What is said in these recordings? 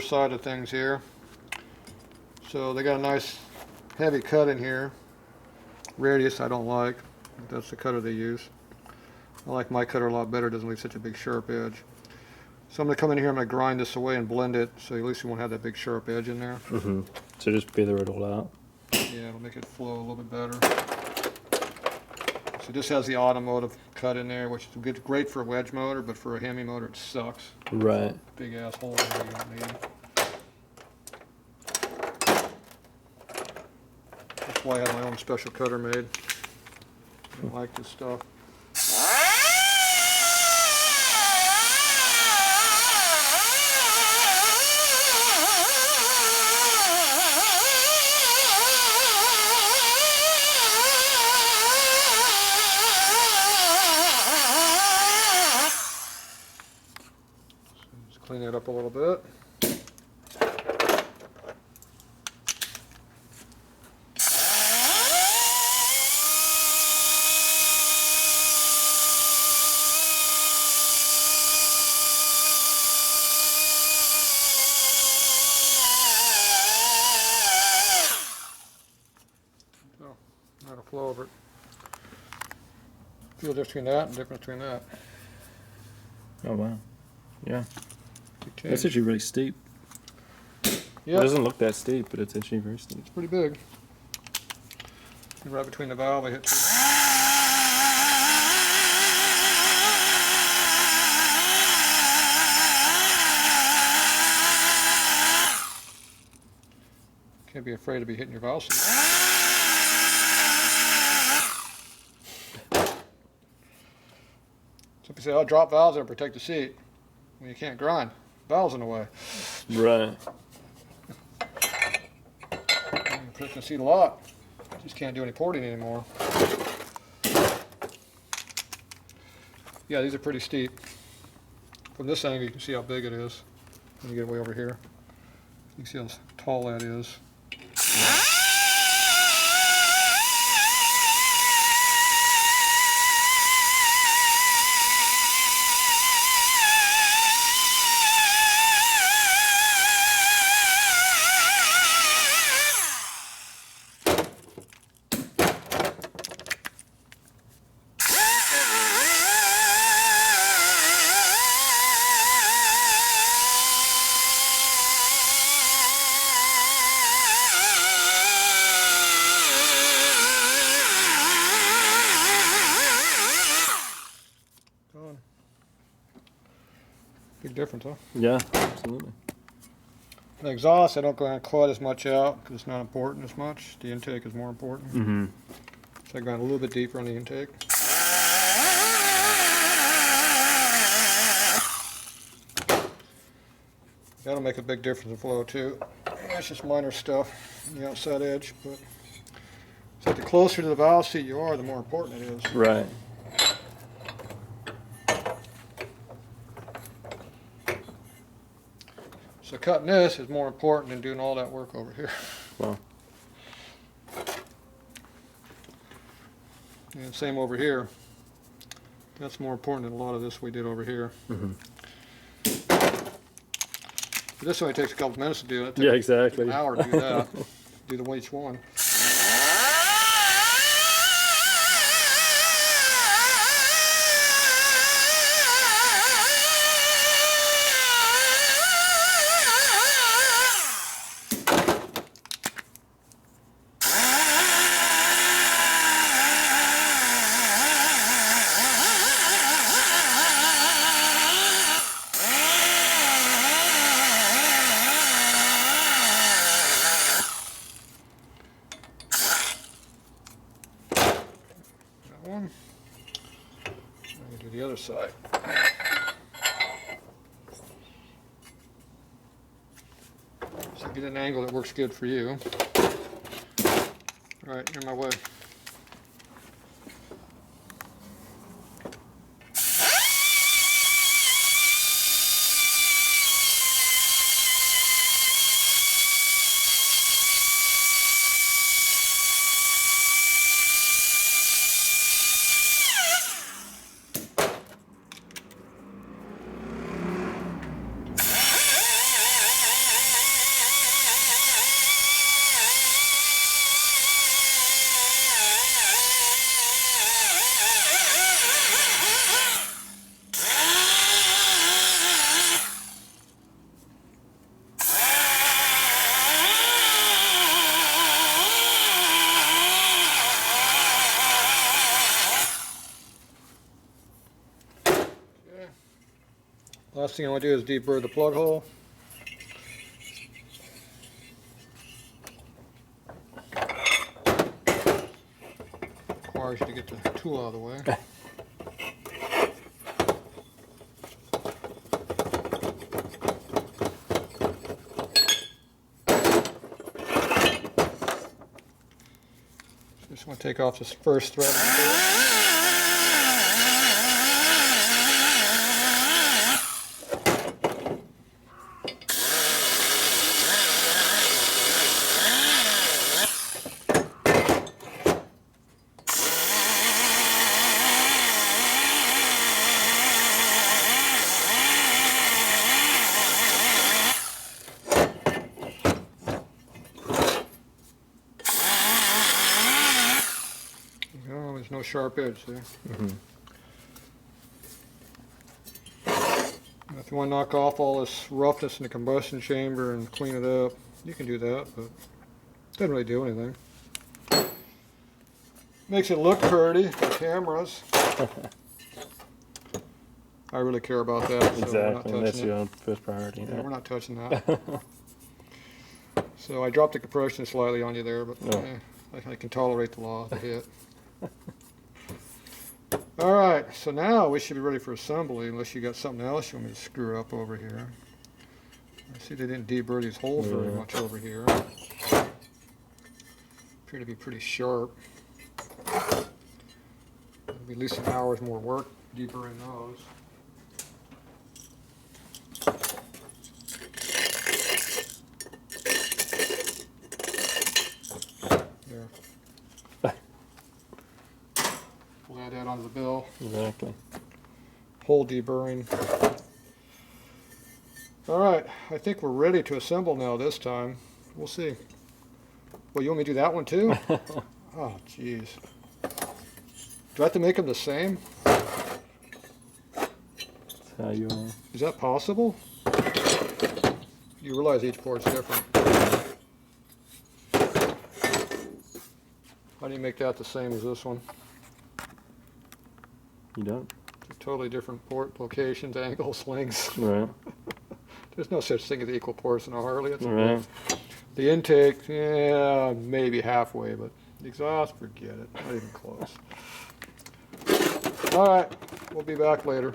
side of things here. So they got a nice heavy cut in here. Radius I don't like. That's the cutter they use. I like my cutter a lot better. It doesn't leave such a big sharp edge. So I'm going to come in here, I'm going to grind this away and blend it so at least you won't have that big sharp edge in there. Mm-hmm. So just feather it all out. Yeah, it'll make it flow a little bit better. So this has the automotive cut in there, which is great for a wedge motor, but for a Hemi motor it sucks. Right. Big ass hole in there you don't need. That's why I have my own special cutter made. I don't like this stuff. Just clean it up a little bit. That'll flow over it. Feel the difference between that and the difference between that. Oh wow. Yeah. Okay. That's actually really steep. Yep. It doesn't look that steep, but it's actually very steep. It's pretty big. Right between the valve I hit two. Can't be afraid to be hitting your valve seat. So if you say, oh, drop valves and protect the seat, well, you can't grind. Valves in the way. Right. You can protect the seat a lot. You just can't do any porting anymore. Yeah, these are pretty steep. From this angle, you can see how big it is. When you get way over here, you can see how tall that is. Big difference, huh? Yeah, absolutely. The exhaust, I don't go and cut as much out because it's not important as much. The intake is more important. Mm-hmm. So I grind a little bit deeper on the intake. That'll make a big difference in flow too. That's just minor stuff on the outside edge, but so the closer to the valve seat you are, the more important it is. Right. So cutting this is more important than doing all that work over here. Wow. And same over here. That's more important than a lot of this we did over here. Mm-hmm. This only takes a couple minutes to do it. Yeah, exactly. An hour to do that. Do the each one. One. Let me do the other side. So get an angle that works good for you. All right, you're in my way. Last thing I want to do is deburr the plug hole. Requires you to get the tool out of the way. Just want to take off this first thread. There's no sharp edge there. If you want to knock off all this roughness in the combustion chamber and clean it up, you can do that, but it doesn't really do anything. Makes it look pretty for cameras. I really care about that. So Exactly, that's your first priority. Yeah, we're not touching that. So I dropped the compression slightly on you there, but I can tolerate the loss, the hit. Alright, so now we should be ready for assembly, unless you got something else you want me to screw up over here. I see they didn't deburr these holes very much over here. Appear to be pretty sharp. It'll be at least an hour's more work deburring those. There. We'll add that onto the bill. Exactly. Hole deburring. Alright, I think we're ready to assemble now this time. We'll see. Well, you want me to do that one too? Oh, jeez. Do I have to make them the same? That's how you are. Is that possible? You realize each port's different. How do you make that the same as this one? You don't? Totally different port locations, angles, lengths. Right. There's no such thing as equal ports in a Harley. It's Right. The intake, yeah, maybe halfway, but the exhaust, forget it. Not even close. Alright, we'll be back later.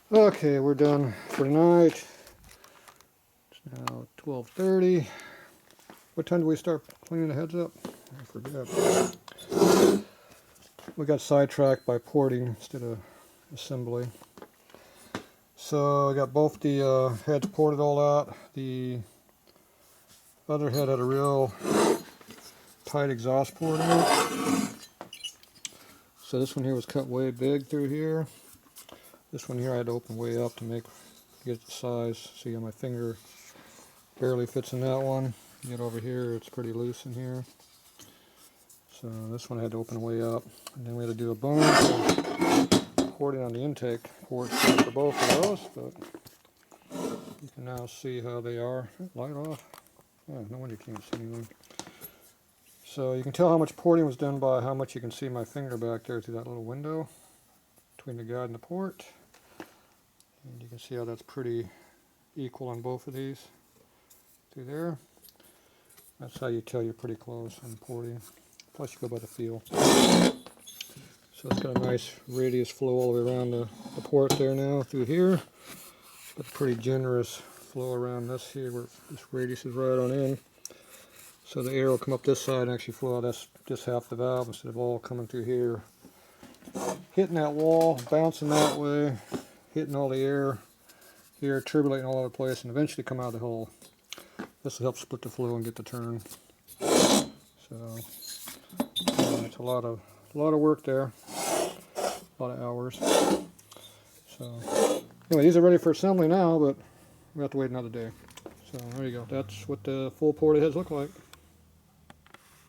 Okay, we're done for tonight. It's now 12:30. What time do we start cleaning the heads up? I forget. We got sidetracked by porting instead of assembly. So I got both the heads ported all out. The other head had a real tight exhaust port in it. So this one here was cut way big through here. This one here I had to open way up to get the size. See how my finger barely fits in that one. Get over here, it's pretty loose in here. So this one I had to open way up. And then we had to do a bunch of porting on the intake ports for both of those, but you can now see how they are. Light off. Oh, no wonder you can't see anything. So you can tell how much porting was done by how much you can see my finger back there through that little window between the guide and the port. And you can see how that's pretty equal on both of these through there. That's how you tell you're pretty close on porting. Plus you go by the feel. So it's got a nice radius flow all the way around the port there now through here. But a pretty generous flow around this here where this radius is right on in. So the air will come up this side and actually flow out. That's just half the valve instead of all coming through here. Hitting that wall, bouncing that way, hitting all the air here, turbulating all over the place, and eventually come out of the hole. This will help split the flow and get the turn. So it's a lot of work there, a lot of hours. So anyway, these are ready for assembly now, but we have to wait another day. So there you go. That's what the full ported heads look like.